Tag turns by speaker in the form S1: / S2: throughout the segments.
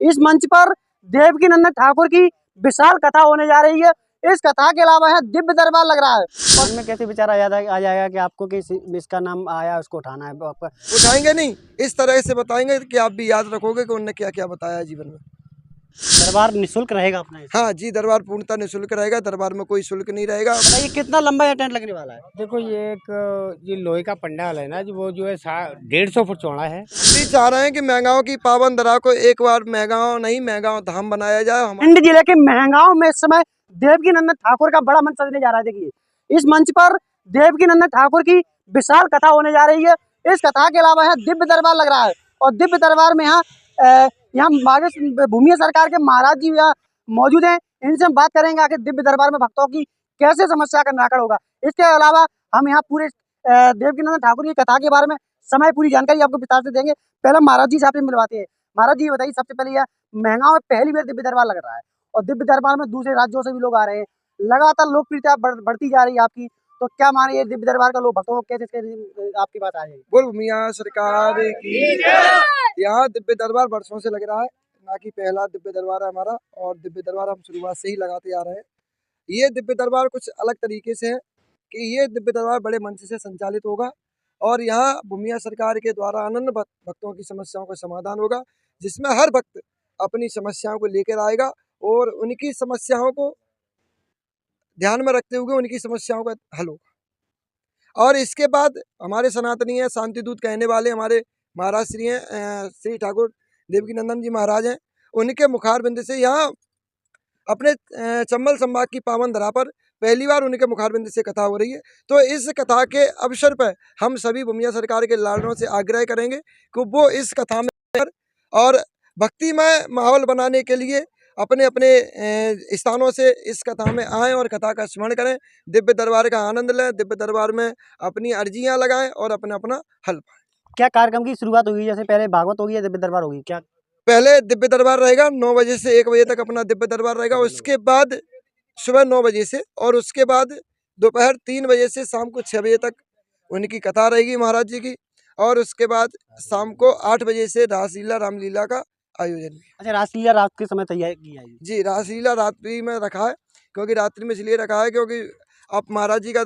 S1: इस मंच पर देवकीनंदन ठाकुर की विशाल कथा होने जा रही है। इस कथा के अलावा यहाँ दिव्य दरबार लग रहा है। मन में कैसे विचार आ जाएगा कि आपको किस इसका नाम आया उसको उठाना है?
S2: उठाएंगे नहीं, इस तरह से बताएंगे कि आप भी याद रखोगे कि उन्होंने क्या क्या बताया जीवन में।
S1: दरबार निःशुल्क रहेगा अपना?
S2: हाँ जी, दरबार पूर्णतः निःशुल्क रहेगा, दरबार में कोई शुल्क नहीं रहेगा।
S1: ये कितना लंबा ये टेंट लगने वाला है?
S3: देखो ये लोहे का पंडाल है ना, वो जो है 150 फुट चौड़ा है।
S2: हम भी चाह रहे हैं कि महंगाओं की पावन धरा को एक बार महंगाओं नहीं महंगाओं धाम बनाया जाए।
S1: भिंड जिले के महंगाओं में इस समय देवकीनंदन ठाकुर का बड़ा मंच सजने जा रहा है। देखिए, इस मंच पर देवकीनंदन ठाकुर की विशाल कथा होने जा रही है। इस कथा के अलावा यहाँ दिव्य दरबार लग रहा है और दिव्य दरबार में यहाँ भूमि सरकार के महाराज जी यहाँ मौजूद हैं। इनसे हम बात करेंगे आखिर दिव्य दरबार में भक्तों की कैसे समस्या का निराकरण होगा। इसके अलावा हम यहाँ पूरे देवकीनंदन ठाकुर की कथा के बारे में समय पूरी जानकारी आपको विस्तार से देंगे। पहले महाराज जी से आपसे मिलवाते हैं। महाराज जी बताइए, सबसे पहले यह महंगाओं में पहली बार दिव्य दरबार लग रहा है और दिव्य दरबार में दूसरे राज्यों से भी लोग आ रहे हैं। लगातार लोकप्रियता बढ़ती जा रही है आपकी, तो क्या माने ये दिव्य दरबार का लोग भक्तों को कैसे आपकी बात आ जाएगी?
S2: बोल भूमिया सरकार की। यहाँ दिव्य दरबार वर्षों से लग रहा है, ना कि पहला दिव्य दरबार है हमारा, और दिव्य दरबार हम शुरुआत से ही लगाते आ रहे हैं। ये दिव्य दरबार कुछ अलग तरीके से है कि ये दिव्य दरबार बड़े मंच से संचालित होगा और यहाँ भूमिया सरकार के द्वारा अनन्य भक्तों की समस्याओं का समाधान होगा, जिसमें हर भक्त अपनी समस्याओं को लेकर आएगा और उनकी समस्याओं को ध्यान में रखते हुए उनकी समस्याओं का हल होगा। और इसके बाद हमारे सनातनी है, शांति दूत कहने वाले हमारे महाराज श्री हैं, श्री ठाकुर देवकीनंदन जी महाराज हैं। उनके मुखार बिंद से यहाँ अपने चंबल संभाग की पावन धरा पर पहली बार उनके मुखार बिंद से कथा हो रही है। तो इस कथा के अवसर पर हम सभी भूमिया सरकार के लाडलों से आग्रह करेंगे कि वो इस कथा में और भक्तिमय माहौल बनाने के लिए अपने अपने स्थानों से इस कथा में आएँ और कथा का स्मरण करें, दिव्य दरबार का आनंद लें, दिव्य दरबार में अपनी अर्जियां लगाएं और अपना अपना हल पाएं।
S1: क्या कार्यक्रम की शुरुआत होगी? जैसे पहले भागवत होगी या दिव्य दरबार होगी? क्या
S2: पहले दिव्य दरबार रहेगा 9 बजे से 1 बजे तक अपना दिव्य दरबार रहेगा। उसके बाद सुबह 9 बजे से और उसके बाद दोपहर 3 बजे से शाम को 6 बजे तक उनकी कथा रहेगी महाराज जी की। और उसके बाद शाम को 8 बजे से रासलीला रामलीला का आयोजन।
S1: अच्छा, रासलीला रात के समय तैयार की जाएगी? जी,
S2: रासलीला रात्रि में रखा है, क्योंकि रात्रि में इसलिए रखा है क्योंकि अब महाराज जी का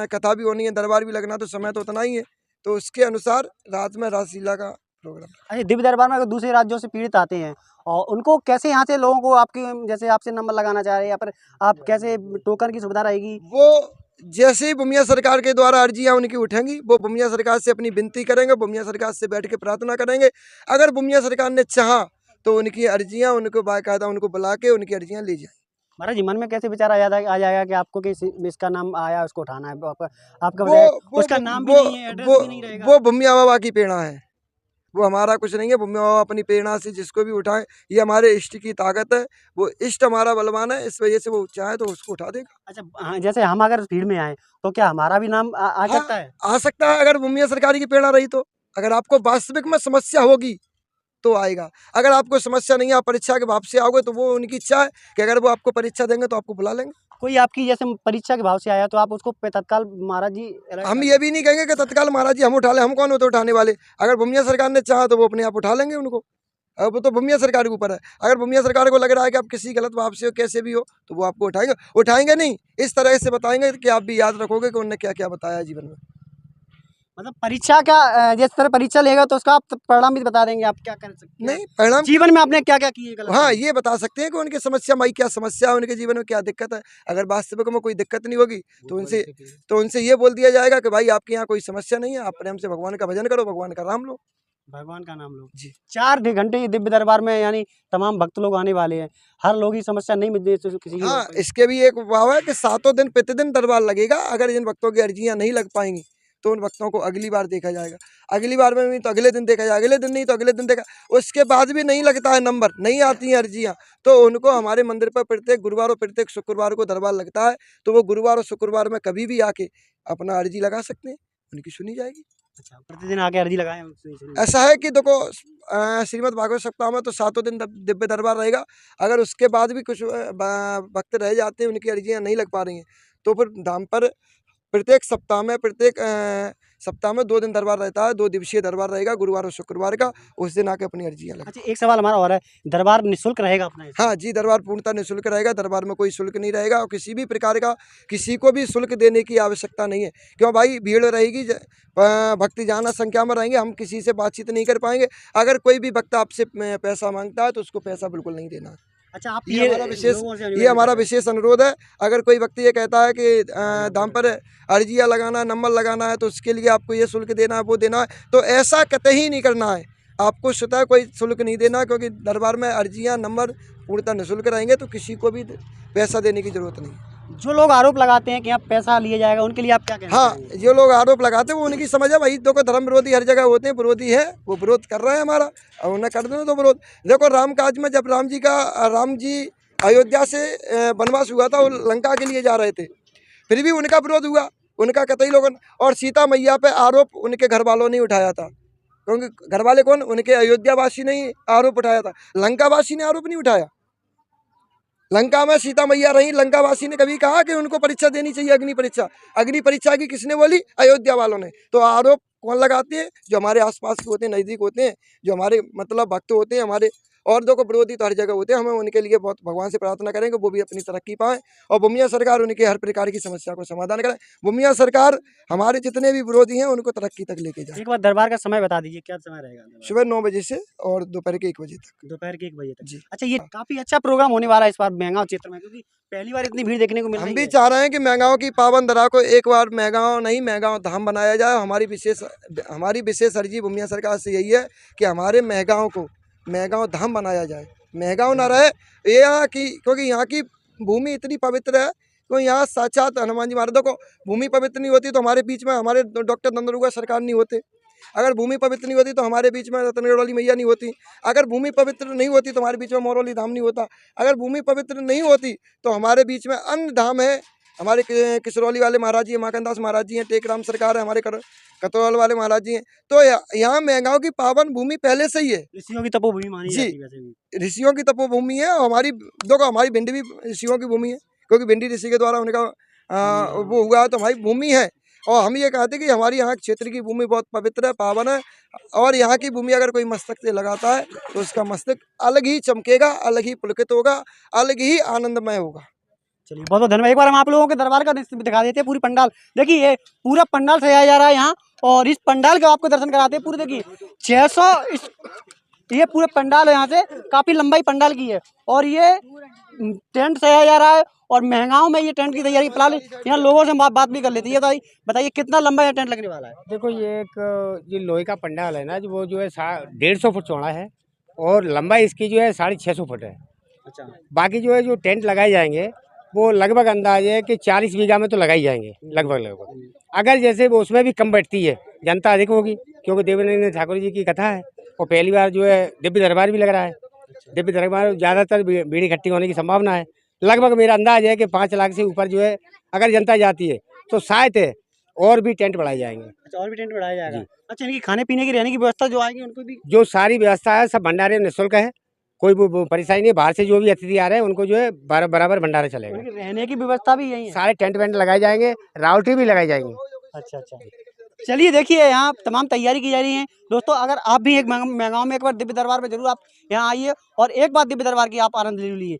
S2: कथा भी होनी है, दरबार भी लगना, तो समय तो उतना ही है, तो उसके अनुसार रात में रासलीला का प्रोग्राम।
S1: अच्छा, दिव्य दरबार में अगर दूसरे राज्यों से पीड़ित आते हैं और उनको कैसे यहाँ से लोगों को आपके जैसे आपसे नंबर लगाना चाह रहे हैं या फिर आप कैसे टोकन की सुविधा रहेगी?
S2: वो जैसे ही भूमिया सरकार के द्वारा अर्जियां उनकी उठेंगी, वो भूमिया सरकार से अपनी विनती करेंगे, भूमिया सरकार से बैठ के प्रार्थना करेंगे। अगर भूमिया सरकार ने चाहा तो उनकी अर्जियां उनको बाकायदा उनको बुला के उनकी अर्जियां ली जाए।
S1: महाराज जी, मन में कैसे विचार आ जाएगा कि आपको किस इसका नाम आया उसको उठाना है? आपका उसका नाम भी नहीं है, एड्रेस भी नहीं रहेगा।
S2: वो भूमिया बाबा की प्रेरणा है, वो हमारा कुछ नहीं है। भूमिया बाबा अपनी प्रेरणा से जिसको भी उठाए, ये हमारे इष्ट की ताकत है, वो इष्ट हमारा बलवान है, इस वजह से वो चाहे तो उसको उठा देगा।
S1: अच्छा, हाँ, जैसे हम अगर भीड़ में आए तो क्या हमारा भी नाम आ सकता है?
S2: आ सकता है, अगर भूमिया सरकार की प्रेरणा रही तो। अगर आपको वास्तविक में समस्या होगी तो आएगा, अगर आपको समस्या नहीं है, आप परीक्षा के भाव से आओगे, तो वो उनकी इच्छा है कि अगर वो आपको परीक्षा देंगे तो आपको बुला लेंगे।
S1: कोई आपकी जैसे परीक्षा के भाव से आया तो आप उसको तत्काल महाराज जी?
S2: हम ये भी नहीं कहेंगे कि तत्काल महाराज जी हम उठा लें, हम कौन होते उठाने वाले। अगर भूमिया सरकार ने चाहा तो वो अपने आप उठा लेंगे उनको, अब वो तो भूमिया सरकार के ऊपर है। अगर भूमिया सरकार को लग रहा है कि आप किसी गलत भाव से हो, कैसे भी हो, तो वो आपको उठाएंगे नहीं, इस तरह से बताएंगे कि आप भी याद रखोगे कि उन्होंने क्या क्या बताया जीवन में।
S1: मतलब परीक्षा का जिस तरह परीक्षा लेगा तो उसका आप परिणाम भी बता देंगे, आप क्या कर सकते हैं?
S2: नहीं, परिणाम
S1: जीवन में आपने क्या क्या किए गलत?
S2: हाँ, ये बता सकते हैं कि उनकी समस्या माई क्या समस्या है, उनके जीवन में क्या दिक्कत है। अगर वास्तविक में कोई दिक्कत नहीं होगी तो उनसे ये बोल दिया जाएगा कि भाई आपके यहाँ कोई समस्या नहीं है, आप प्रेम से भगवान का भजन करो, भगवान का नाम लो,
S1: भगवान का नाम लो
S2: जी।
S1: 4 घंटे दिव्य दरबार में यानी तमाम भक्त लोग आने वाले हैं, हर लोग की समस्या नहीं मिलती किसी की।
S2: हाँ, इसके भी एक भाव है कि 7 दिन प्रतिदिन दरबार लगेगा। अगर जिन भक्तों की अर्जियां नहीं लग पाएंगी तो उन भक्तों को अगली बार देखा जाएगा, अगली बार में नहीं तो अगले दिन देखा जाएगा, अगले दिन नहीं तो अगले दिन देखा। उसके बाद भी नहीं लगता है नंबर, नहीं आती हैं अर्जियां, तो उनको हमारे मंदिर पर प्रत्येक गुरुवार और प्रत्येक शुक्रवार को दरबार लगता है, तो वो गुरुवार और शुक्रवार में कभी भी आके अपना अर्जी लगा सकते हैं, उनकी सुनी जाएगी।
S1: अच्छा, प्रतिदिन आके अर्जी लगाएं?
S2: ऐसा है कि देखो श्रीमद् भागवत सप्ताह में तो 7 दिन दिव्य दरबार रहेगा। अगर उसके बाद भी कुछ भक्त रह जाते हैं, उनकी अर्जियां नहीं लग पा रही हैं, तो फिर धाम पर प्रत्येक सप्ताह में प्रत्येक सप्ताह में 2 दिन दरबार रहता है, 2 दिवसीय दरबार रहेगा, गुरुवार और शुक्रवार का। उस दिन आके अपनी अर्जियाँ लगा।
S1: अच्छा, एक सवाल हमारा और है, दरबार निःशुल्क रहेगा अपना इसमें?
S2: हाँ जी, दरबार पूर्णतः निःशुल्क रहेगा। दरबार में कोई शुल्क नहीं रहेगा और किसी भी प्रकार का किसी को भी शुल्क देने की आवश्यकता नहीं है। क्यों भाई, भीड़ रहेगी, भक्ति ज़्यादा संख्या में रहेंगे, हम किसी से बातचीत नहीं कर पाएंगे। अगर कोई भी भक्त आपसे पैसा मांगता है तो उसको पैसा बिल्कुल नहीं देना।
S1: अच्छा, आप
S2: ये हमारा विशेष अनुरोध है। अगर कोई व्यक्ति ये कहता है कि दाम पर अर्जिया लगाना है, नंबर लगाना है, तो उसके लिए आपको ये शुल्क देना है, वो देना है, तो ऐसा कतई नहीं करना है। आपको स्वतः कोई शुल्क नहीं देना, क्योंकि दरबार में अर्जियाँ नंबर पूर्णतः निःशुल्क रहेंगे, तो किसी को भी पैसा देने की जरूरत नहीं।
S1: जो लोग आरोप लगाते हैं कि यहाँ पैसा लिया जाएगा, उनके लिए आप क्या कहना
S2: हाँ,
S1: चाहेंगे?
S2: जो लोग आरोप लगाते हैं वो उनकी समझ है भाई। देखो, धर्म विरोधी हर जगह होते हैं, विरोधी है, वो विरोध कर रहे हैं हमारा, और उन्हें कर देना तो विरोध। देखो, राम काज में जब राम जी अयोध्या से वनवास हुआ था, वो लंका के लिए जा रहे थे, फिर भी उनका विरोध हुआ, उनका कतई लोगों। और सीता मैया पे आरोप उनके घर वालों ने उठाया था, क्योंकि घर वाले कौन, उनके अयोध्यावासी ने ही आरोप उठाया था, लंकावासी ने आरोप नहीं उठाया। लंका में सीता मैया रही, लंकावासी ने कभी कहा कि उनको परीक्षा देनी चाहिए, अग्नि परीक्षा? अग्नि परीक्षा की किसने बोली? अयोध्या वालों ने। तो आरोप कौन लगाते हैं? जो हमारे आसपास के होते हैं, नज़दीक होते हैं, जो हमारे मतलब भक्त होते हैं हमारे। और देखो, विरोधी तो हर जगह होते हैं, हमें उनके लिए बहुत भगवान से प्रार्थना करेंगे वो भी अपनी तरक्की पाएँ, और भूमिया सरकार उनके हर प्रकार की समस्या को समाधान करें। भूमिया सरकार हमारे जितने भी विरोधी हैं उनको तरक्की तक लेके जाए।
S1: एक बार दरबार का समय बता दीजिए, क्या समय रहेगा दरबार?
S2: सुबह 9 बजे से और दोपहर के 1 बजे तक।
S1: दोपहर के 1 बजे तक।
S2: जी।
S1: अच्छा, ये काफी अच्छा प्रोग्राम होने वाला है इस बार मेहगांव क्षेत्र में, क्योंकि पहली बार इतनी भीड़ देखने को मिल
S2: हम
S1: रही
S2: भी
S1: है।
S2: चाह रहे हैं कि मेहगांव की पावन धरा को एक बार मेहगांव नहीं, मेहगांव धाम बनाया जाए। हमारी विशेष अर्जी भूमिया सरकार से यही है कि हमारे मेहगांव को मेहगांव धाम बनाया जाए। मेहगांव ना रहे ये यहाँ की, क्योंकि यहाँ की भूमि इतनी पवित्र है, तो यहाँ साक्षात हनुमान जी महाराज। देखो, भूमि पवित्र नहीं होती तो हमारे बीच में हमारे डॉक्टर नंदरुआ सरकार नहीं होते। अगर भूमि पवित्र नहीं होती तो हमारे बीच में रतनगढ़ वाली मैया नहीं होती। अगर भूमि पवित्र नहीं होती तो हमारे बीच में मोरौली धाम नहीं होता। अगर भूमि पवित्र नहीं होती तो हमारे बीच में अन्य धाम है। हमारे किशरौली वाले महाराज जी हैं, माखनदास महाराज जी हैं, टेकराम सरकार है, हमारे कतौल वाले महाराज जी हैं। तो यहाँ मेहगांव की पावन भूमि पहले से ही है,
S1: ऋषियों की तपोभूमि मानी
S2: जी।
S1: जाती है वैसे भी।
S2: ऋषियों की तपोभूमि है, और हमारी भिंडी भी ऋषियों की भूमि है, क्योंकि भिंडी ऋषि के द्वारा उनका वो हुआ है, तो हमारी भूमि है। और हम ये कहते हैं कि हमारी यहाँ क्षेत्र की भूमि बहुत पवित्र है, पावन है, और यहाँ की भूमि अगर कोई मस्तक से लगाता है तो उसका मस्तक अलग ही चमकेगा, अलग ही पुलकित होगा, अलग ही आनंदमय होगा।
S1: चलिए, बहुत बहुत धन्यवाद। एक बार हम आप लोगों के दरबार का दृश्य भी दिखा देते हैं। पूरी पंडाल देखिए, ये पूरा पंडाल सजाया जा रहा है यहाँ, और इस पंडाल का आपको दर्शन कराते हैं। पूरे देखिए 600 ये पूरे पंडाल है, यहाँ से काफी लंबाई पंडाल की है, और ये टेंट सजाया जा रहा है। और मेहगांव में ये टेंट की तैयारी फिलहाल यहाँ लोगों से बात भी कर लेती है। बताइए कितना लंबा ये टेंट लगने वाला है?
S3: देखो, ये एक ये लोहे का पंडाल है ना, जो वो जो है 150 फुट चौड़ा है, और लंबाई इसकी जो है 650 फुट है।
S1: अच्छा,
S3: बाकी जो है जो टेंट लगाए जाएंगे वो लगभग अंदाज है कि 40 बीघा में तो लगाई जाएंगे, लगभग। अगर जैसे वो उसमें भी कम बैठती है, जनता अधिक होगी, क्योंकि देवेंद्र ठाकुर जी की कथा है, और पहली बार जो है दिव्य दरबार भी लग रहा है। दिव्य दरबार ज़्यादातर भीड़ इकट्ठी होने की संभावना है। लगभग मेरा अंदाज है कि 5 लाख से ऊपर जो है अगर जनता जाती है तो शायद और भी टेंट बढ़ाए जाएंगे।
S1: अच्छा, और भी टेंट बढ़ाया जाएगा। अच्छा, इनकी खाने पीने की, रहने की व्यवस्था जो आएगी उनको भी?
S3: जो सारी व्यवस्था है सब भंडारे निःशुल्क है, कोई वो परेशानी नहीं। बाहर से जो भी अतिथि आ रहे हैं उनको जो है बराबर भंडारा चलेगा।
S1: उनकी रहने की व्यवस्था भी यही है?
S3: सारे टेंट वेंट लगाए जाएंगे, राउटी भी लगाई जाएंगी।
S1: अच्छा अच्छा, चलिए देखिए, यहाँ तमाम तैयारी की जा रही है। दोस्तों, अगर आप भी एक मेहगांव में एक बार दिव्य दरबार में जरूर आप यहाँ आइए, और एक बार दिव्य दरबार की आप आनंद ले लीजिए।